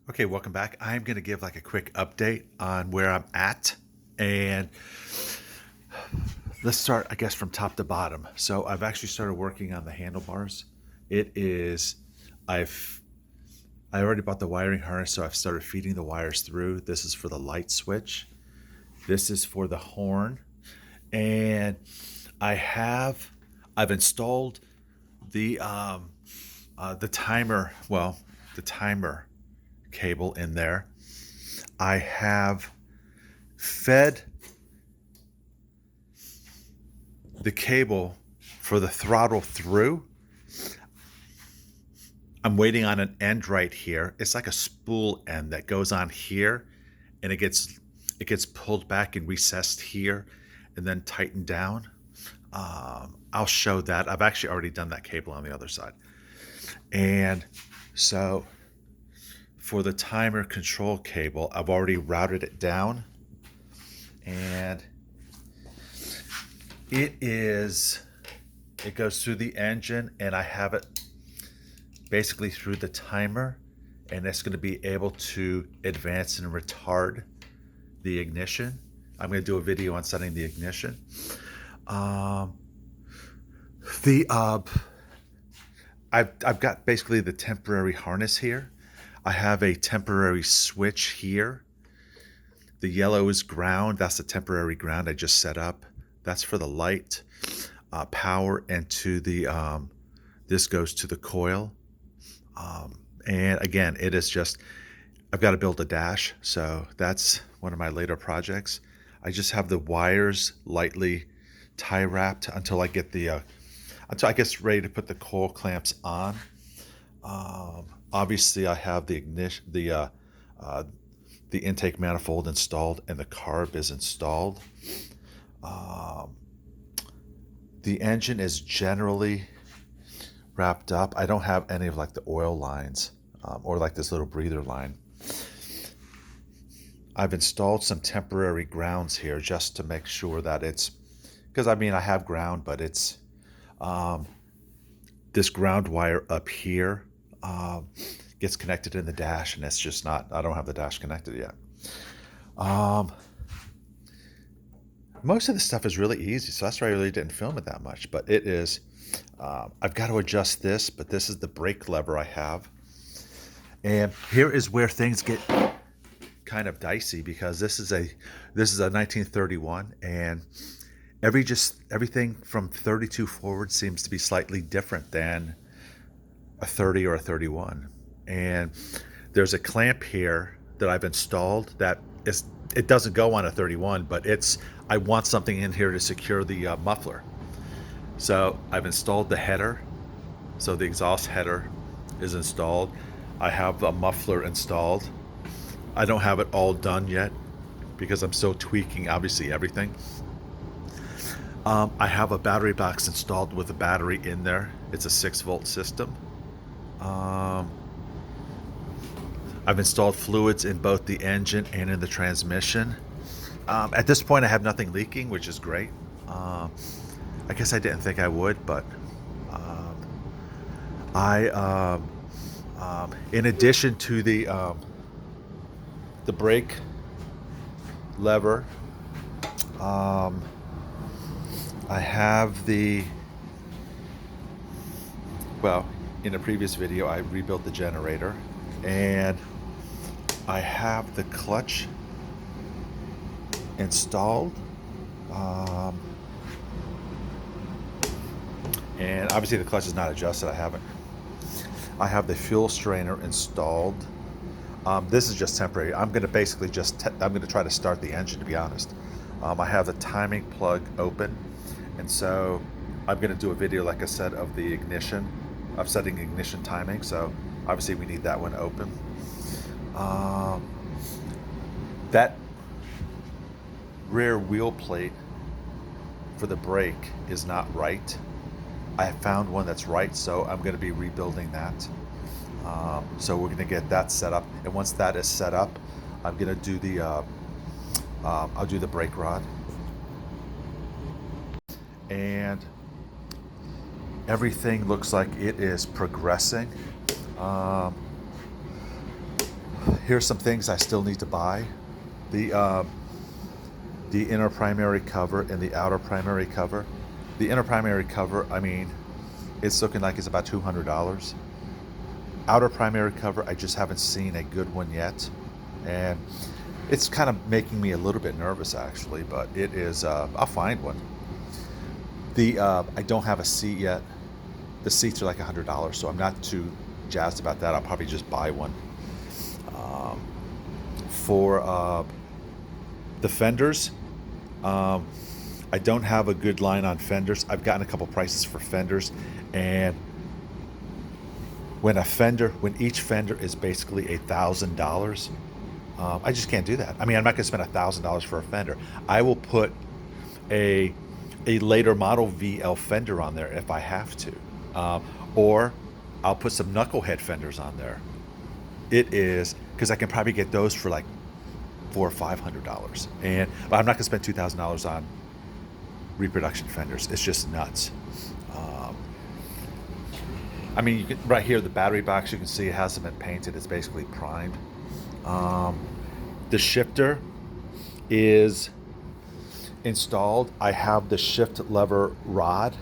Okay, welcome back. I'm going to give like a quick update on where I'm at. And let's start, I guess, from top to bottom. So I've actually started working on the handlebars. It is, I've, I already bought the wiring harness, so I've started feeding the wires through. This is for the light switch. This is for the horn. And I have, I've installed the, the timer, the timer cable in there. I have fed the cable for the throttle through. I'm waiting on an end right here. It's like a spool end that goes on here, and it gets pulled back and recessed here, and then tightened down. I'll show that. I've actually already done that cable on the other side, and so for the timer control cable, I've already routed it down, and it goes through the engine, and I have it basically through the timer, and it's going to be able to advance and retard the ignition. I'm going to do a video on setting the ignition. The I've got basically the temporary harness here. I have a temporary switch here. The yellow is ground. That's the temporary ground I just set up. That's for the light, power, and to the this goes to the coil. And again, it is just, I've got to build a dash, so that's one of my later projects. I just have the wires lightly tie wrapped until I get until I get ready to put the coil clamps on. Obviously, I have the ignition, the intake manifold installed, and the carb is installed. The engine is generally wrapped up. I don't have any of like the oil lines or like this little breather line. I've installed some temporary grounds here just to make sure that it's, because I mean I have ground, but it's this ground wire up here gets connected in the dash, and it's just not, I don't have the dash connected yet. Most of the stuff is really easy, so that's why I really didn't film it that much, but it is, I've got to adjust this, but this is the brake lever I have. And here is where things get kind of dicey, because this is a 1931, and everything from 32 forward seems to be slightly different than a 30 or a 31. And there's a clamp here that I've installed that it doesn't go on a 31, but I want something in here to secure the muffler. So I've installed the header, so the exhaust header is installed. I have a muffler installed. I don't have it all done yet because I'm still tweaking, obviously, everything. I have a battery box installed with a battery in there. It's a 6-volt system. I've installed fluids in both the engine and in the transmission. At this point, I have nothing leaking, which is great. I guess I didn't think I would, but in addition to the brake lever, I have in a previous video, I rebuilt the generator, and I have the clutch installed. And obviously the clutch is not adjusted. I have the fuel strainer installed. This is just temporary. I'm going to basically I'm going to try to start the engine, to be honest. I have the timing plug open, and so I'm going to do a video, like I said, of the ignition, of setting ignition timing. So obviously we need that one open. That rear wheel plate for the brake is not right. I have found one that's right, so I'm going to be rebuilding that. So we're going to get that set up, and once that is set up, I'm going to do I'll do the brake rod, and everything looks like it is progressing. Here's some things I still need to buy. The uh, the inner primary cover and the outer primary cover. The inner primary cover, I mean, it's looking like it's about $200. Outer primary cover, I just haven't seen a good one yet, and it's kind of making me a little bit nervous actually. But it is. I'll find one. The I don't have a seat yet. The seats are like $100, so I'm not too jazzed about that. I'll probably just buy one. Um, for the fenders, um, I don't have a good line on fenders. I've gotten a couple prices for fenders, and when each fender is basically $1,000, I just can't do that. I mean, I'm not going to spend $1,000 for a fender. I will put a a later model VL fender on there if I have to, or I'll put some knucklehead fenders on there. It is because I can probably get those for like $400 or $500, and but I'm not going to spend $2,000 on reproduction fenders. It's just nuts. Um, I mean, you can, right here, the battery box, you can see it hasn't been painted. It's basically primed. Um, the shifter is installed. I have the shift lever rod.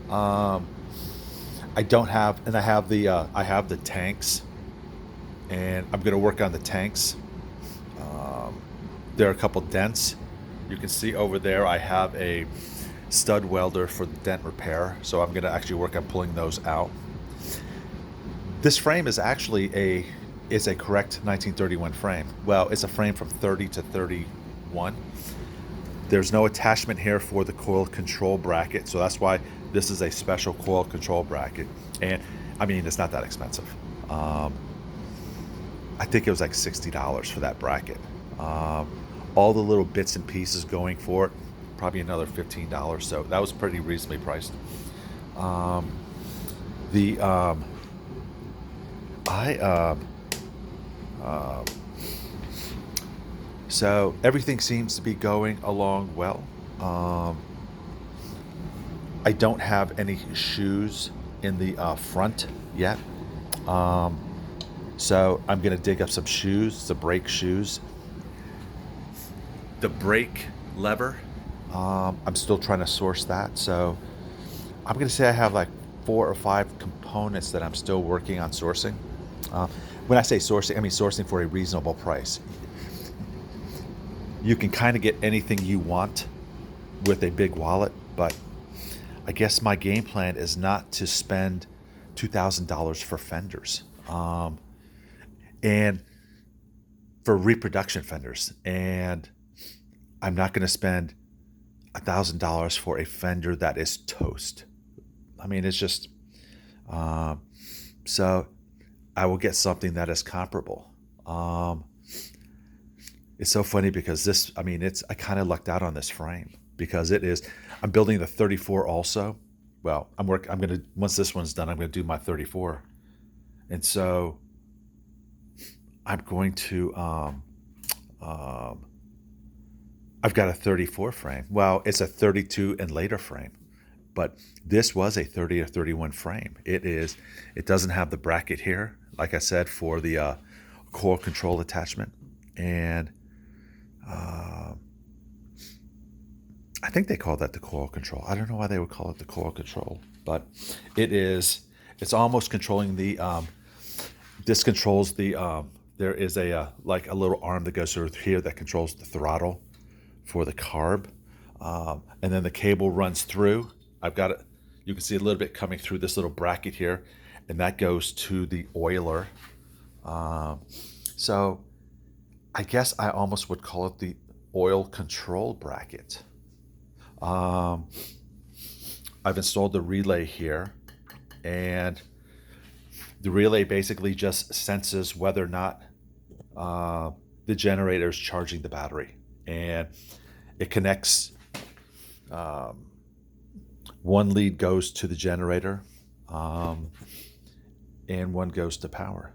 Um, I don't have, and I have the tanks, and I'm going to work on the tanks. Um, there are a couple dents. You can see over there I have a stud welder for the dent repair, so I'm going to actually work on pulling those out. This frame is actually it's a correct 1931 frame. Well, it's a frame from 30 to 31. There's no attachment here for the coil control bracket, so that's why this is a special coil control bracket. And I mean, it's not that expensive. Um, I think it was like $60 for that bracket. Um, all the little bits and pieces going for it, probably another $15. So that was pretty reasonably priced. Um, the I um, So everything seems to be going along well. Um, I don't have any shoes in the front yet. Um, so I'm going to dig up some shoes, some brake shoes. The brake lever, I'm still trying to source that. So I'm going to say I have like 4 or 5 components that I'm still working on sourcing. Uh, when I say sourcing, I mean sourcing for a reasonable price. You can kind of get anything you want with a big wallet, but I guess my game plan is not to spend $2,000 for fenders, and for reproduction fenders, and I'm not going to spend $1,000 for a fender that is toast. I mean, it's just um, so I will get something that is comparable. Um, It's so funny because this, I mean, I kind of lucked out on this frame because I'm building the 34 also. Well, I'm going to, once this one's done, I'm going to do my 34. And so I'm going to, um, I've got a 34 frame. Well, it's a 32 and later frame, but this was a 30 or 31 frame. It doesn't have the bracket here, like I said, for the core control attachment. And uh, I think they call that the coil control. I don't know why they would call it the coil control, but it's almost controlling this controls there is like a little arm that goes through here that controls the throttle for the carb. And then the cable runs through. I've got it. You can see a little bit coming through this little bracket here, and that goes to the oiler. So I guess I almost would call it the oil control bracket. I've installed the relay here, and the relay basically just senses whether or not the generator is charging the battery, and it connects. One lead goes to the generator, and one goes to power.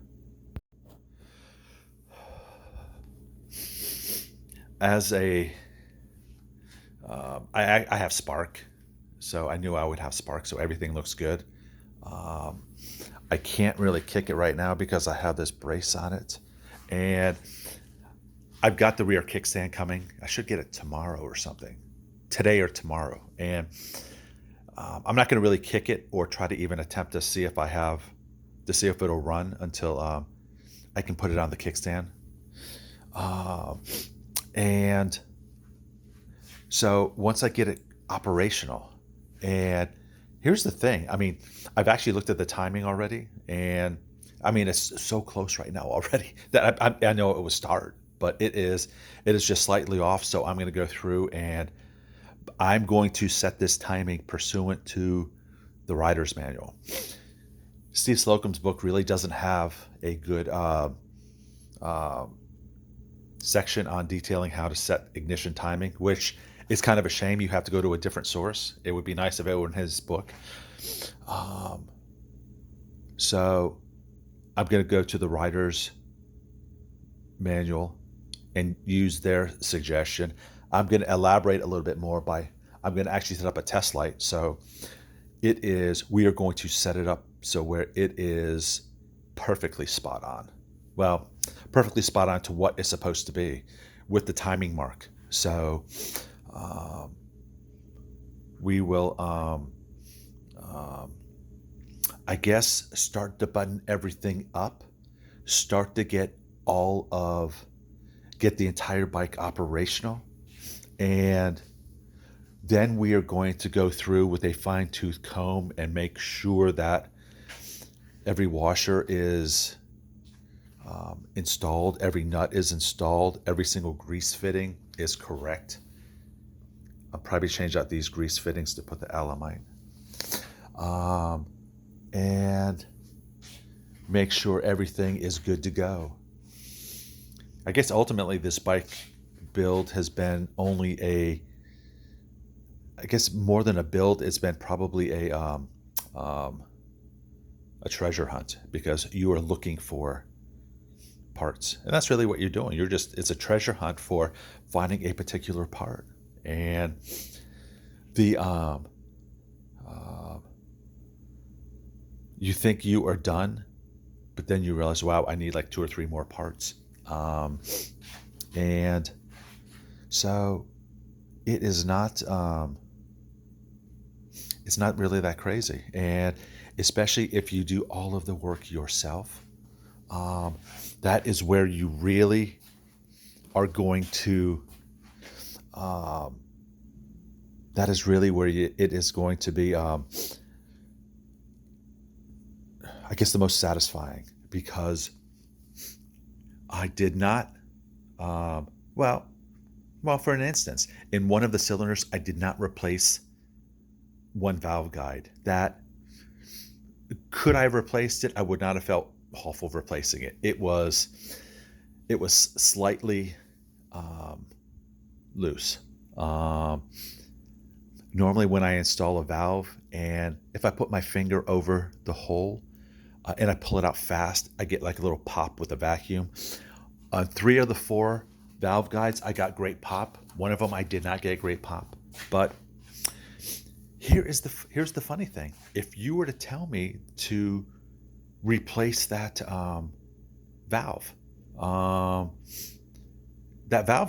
As a I have spark, so I knew I would have spark, so everything looks good. I can't really kick it right now because I have this brace on it, And I've got the rear kickstand coming. I should get it tomorrow or something, today or tomorrow. And I'm not going to really kick it or try to even attempt to see if it'll run until I can put it on the kickstand. Um, and so once I get it operational, and here's the thing. I mean, I've actually looked at the timing already, and I mean, it's so close right now already that I know it will start, but it is just slightly off. So I'm going to go through and I'm going to set this timing pursuant to the rider's manual. Steve Slocum's book really doesn't have a good uh, section on detailing how to set ignition timing, which is kind of a shame. You have to go to a different source. It would be nice if it were in his book. Um, so I'm going to go to the rider's manual and use their suggestion. I'm going to elaborate a little bit more I'm going to actually set up a test light. So we are going to set it up so where it is perfectly spot on. Well, perfectly spot on to what it's supposed to be with the timing mark. So we will, I guess, start to button everything up, start to get the entire bike operational. And then we are going to go through with a fine-tooth comb and make sure that every washer is installed, every nut is installed, every single grease fitting is correct. I'll probably change out these grease fittings to put the Alamine. And make sure everything is good to go. I guess ultimately this bike build has been I guess more than a build, it's been probably a treasure hunt, because you are looking for parts. And that's really what you're doing. It's a treasure hunt for finding a particular part. And the you think you are done, but then you realize, wow, I need like 2 or 3 more parts. And so it's not really that crazy. And especially if you do all of the work yourself, that is where you really are going to, that is really where it is going to be, I guess, the most satisfying, because I did not, well, for an instance, in one of the cylinders, I did not replace one valve guide. That, could I have replaced it? I would not have felt awful replacing it. It was slightly loose. Normally when I install a valve, and if I put my finger over the hole and I pull it out fast, I get like a little pop with a vacuum. On 3 of the 4 valve guides, I got great pop. One of them I did not get great pop. But here's the funny thing. If you were to tell me to replace that valve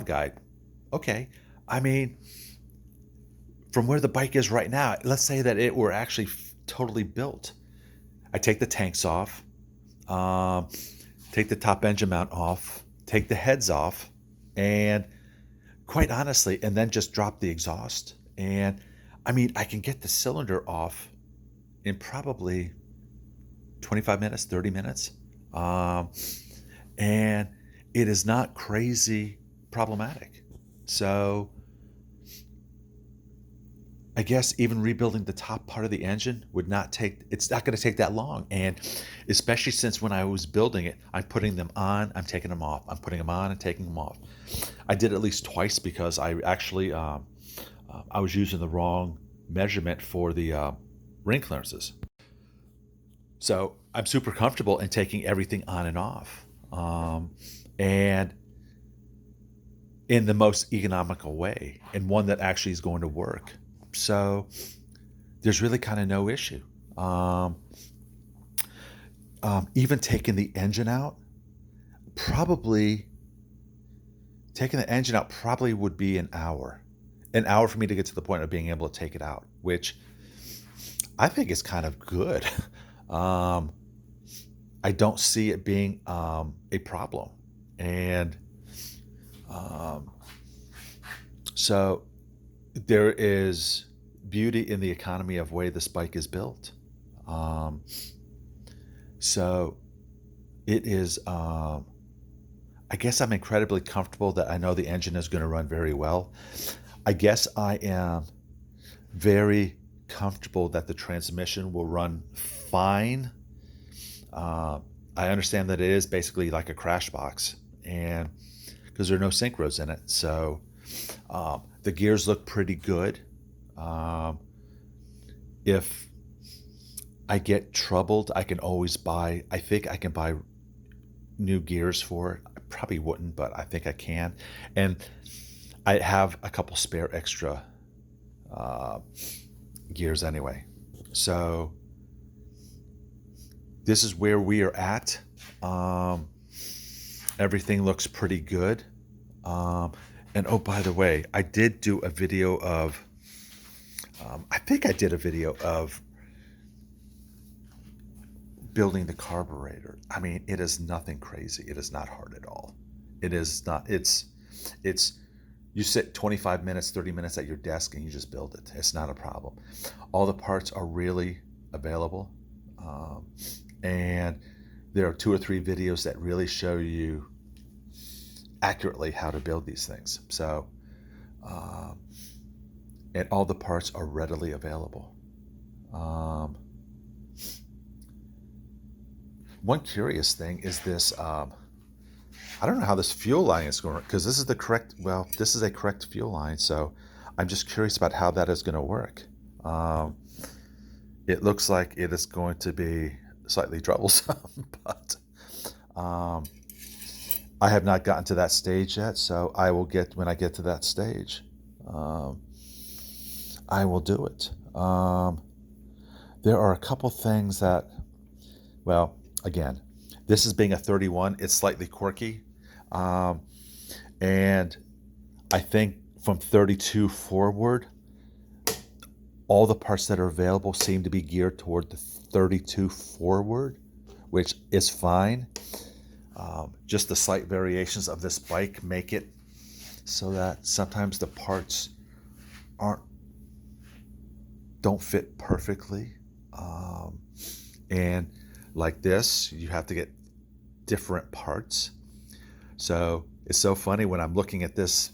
guide, okay. I mean, from where the bike is right now, let's say that it were actually totally built. I take the tanks off, take the top engine mount off, take the heads off, and quite honestly, and then just drop the exhaust. And I mean, I can get the cylinder off in probably 25 minutes, 30 minutes. And it is not crazy problematic. So I guess even rebuilding the top part of the engine it's not going to take that long. And especially since when I was building it, I'm putting them on, I'm taking them off. I'm putting them on and taking them off. I did at least twice, because I actually, I was using the wrong measurement for the ring clearances. So I'm super comfortable in taking everything on and off. And in the most economical way, and one that actually is going to work. So there's really kind of no issue. Even taking the engine out, probably taking the engine out probably would be an hour for me to get to the point of being able to take it out, which I think is kind of good. um, I don't see it being a problem. And um, so there is beauty in the economy of way this bike is built. Um, so it is, I guess I'm incredibly comfortable that I know the engine is going to run very well. I guess I am very comfortable that the transmission will run fine. Uh, I understand that it is basically like a crash box, and because there are no synchros in it. So the gears look pretty good. Um, if I get troubled, I can always buy, I think I can buy new gears for it. I probably wouldn't, but I think I can. And I have a couple spare extra uh, gears anyway. So this is where we are at. Um, everything looks pretty good. And oh, by the way, I did do a video of, I think I did a video of building the carburetor. I mean, it is nothing crazy. It is not hard at all. It is not, you sit 25 minutes, 30 minutes at your desk and you just build it. It's not a problem. All the parts are really available. And there are 2 or 3 videos that really show you accurately how to build these things. So, and all the parts are readily available. One curious thing is this, I don't know how this fuel line is going, because this is this is a correct fuel line. So I'm just curious about how that is going to work. It looks like it is going to be slightly troublesome, but I have not gotten to that stage yet. So when I get to that stage, I will do it. There are a couple things that, well, again, this is being a 31, it's slightly quirky. And I think from 32 forward, all the parts that are available seem to be geared toward the 32 forward, which is fine. Just the slight variations of this bike make it so that sometimes the parts don't fit perfectly. And like this, you have to get different parts. So it's so funny when I'm looking at this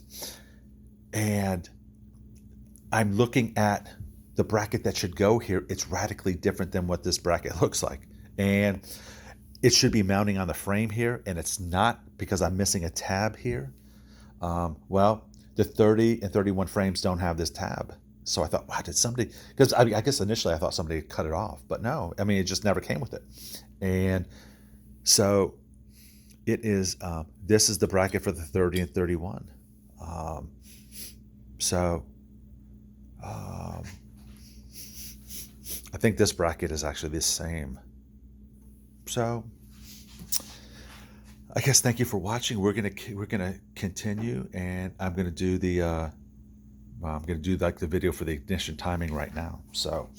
and I'm looking at the bracket that should go here. It's radically different than what this bracket looks like. And it should be mounting on the frame here, and it's not, because I'm missing a tab here. Well, the 30 and 31 frames don't have this tab. So I thought, wow, did somebody, because I guess initially I thought somebody had cut it off, but no, I mean, it just never came with it. And so it is, this is the bracket for the 30 and 31. So I think this bracket is actually the same. So I guess thank you for watching. We're gonna continue, and I'm gonna do the I'm gonna do like the video for the ignition timing right now. So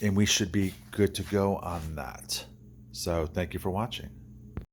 and we should be good to go on that. So thank you for watching.